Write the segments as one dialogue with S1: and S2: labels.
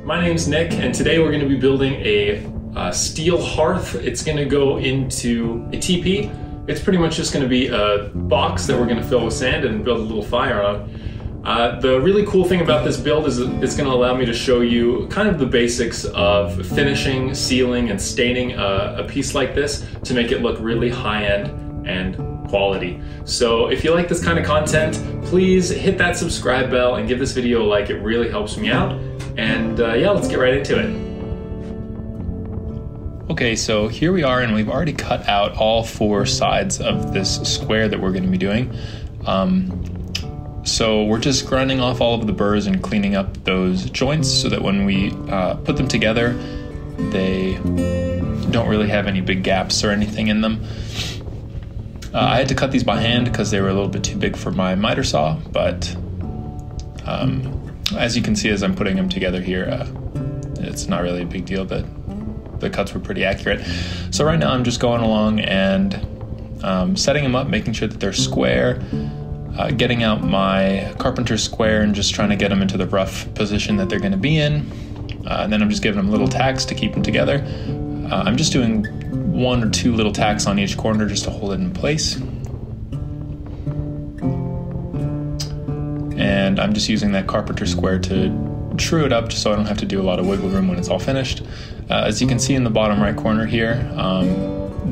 S1: My name's Nick, and today we're going to be building a steel hearth. It's going to go into a teepee. It's pretty much just going to be a box that we're going to fill with sand and build a little fire on. The really cool thing about this build is it's going to allow me to show you kind of the basics of finishing, sealing, and staining a piece like this to make it look really high-end and quality. So if you like this kind of content, please hit that subscribe bell and give this video a like. It really helps me out. And yeah, let's get right into it.
S2: Okay, so here we are, and we've already cut out all four sides of this square that we're going to be doing. So we're just grinding off all of the burrs and cleaning up those joints so that when we put them together, they don't really have any big gaps or anything in them. I had to cut these by hand because they were a little bit too big for my miter saw, but as you can see as I'm putting them together here, it's not really a big deal. The cuts were pretty accurate. So right now I'm just going along and setting them up, making sure that they're square, getting out my carpenter square and just trying to get them into the rough position that they're going to be in. And then I'm just giving them little tacks to keep them together. I'm just doing 1 or 2 little tacks on each corner just to hold it in place. And I'm just using that carpenter square to true it up just so I don't have to do a lot of wiggle room when it's all finished. As you can see in the bottom right corner here,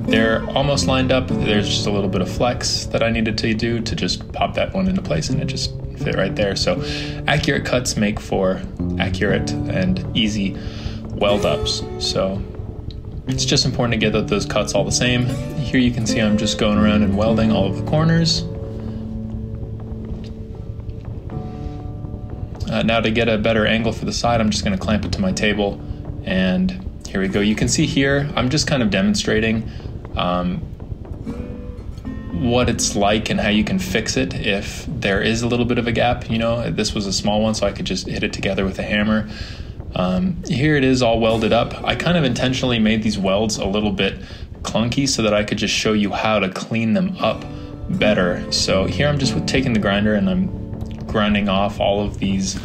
S2: they're almost lined up. There's just a little bit of flex that I needed to do to just pop that one into place, and it just fit right there. So accurate cuts make for accurate and easy weld ups. So it's just important to get those cuts all the same. Here you can see I'm just going around and welding all of the corners. Now to get a better angle for the side, I'm just going to clamp it to my table, and here we go. You can see here, I'm just kind of demonstrating what it's like and how you can fix it if there is a little bit of a gap. You know, this was a small one, so I could just hit it together with a hammer. Here it is all welded up. I kind of intentionally made these welds a little bit clunky so that I could just show you how to clean them up better. So here I'm just taking the grinder and I'm grinding off all of these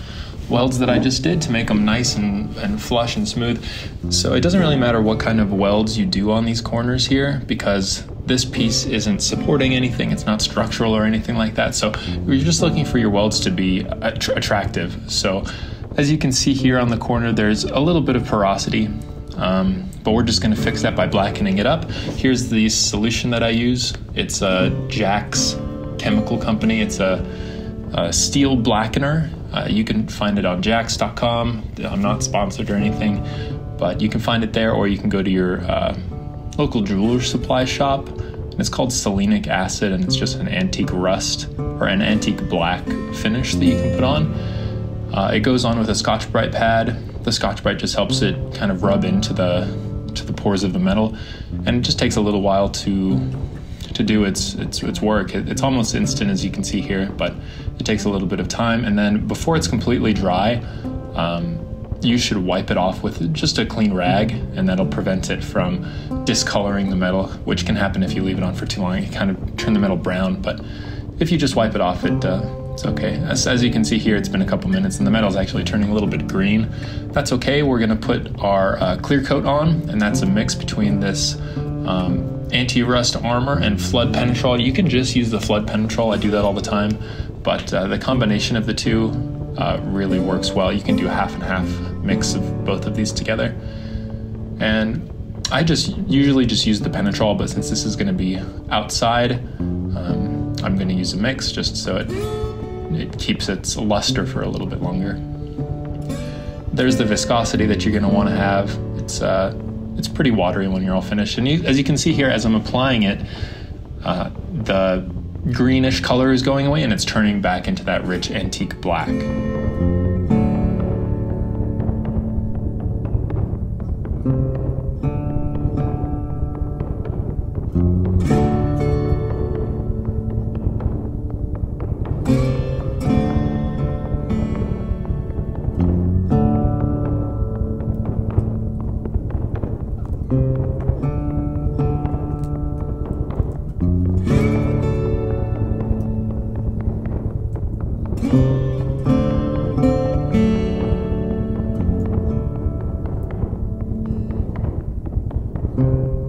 S2: welds that I just did to make them nice and flush and smooth. So it doesn't really matter what kind of welds you do on these corners here, because this piece isn't supporting anything. It's not structural or anything like that. So you're just looking for your welds to be attractive. So as you can see here on the corner, there's a little bit of porosity, but we're just going to fix that by blackening it up. Here's the solution that I use. It's a Jack's chemical company. It's a steel blackener. You can find it on jacks.com. I'm not sponsored or anything, but you can find it there, or you can go to your local jeweler supply shop. It's called selenic acid, and it's just an antique rust or an antique black finish that you can put on. It goes on with a Scotch-Brite pad. The Scotch-Brite just helps it kind of rub into the pores of the metal, and it just takes a little while to do its work. It's almost instant, as you can see here, but it takes a little bit of time. And then before it's completely dry, you should wipe it off with just a clean rag, and that'll prevent it from discoloring the metal, which can happen if you leave it on for too long. You kind of turn the metal brown, but if you just wipe it off, it's okay. As you can see here, it's been a couple minutes and the metal's actually turning a little bit green. That's okay. We're gonna put our clear coat on, and that's a mix between this anti-rust armor and flood penetrol. You can just use the flood penetrol. I do that all the time, but the combination of the two really works well. You can do a half and half mix of both of these together. And I usually just use the penetrol, but since this is going to be outside, I'm going to use a mix just so it keeps its luster for a little bit longer. There's the viscosity that you're going to want to have. It's pretty watery when you're all finished. And as you can see here, as I'm applying it, the greenish color is going away and it's turning back into that rich antique black.
S1: you.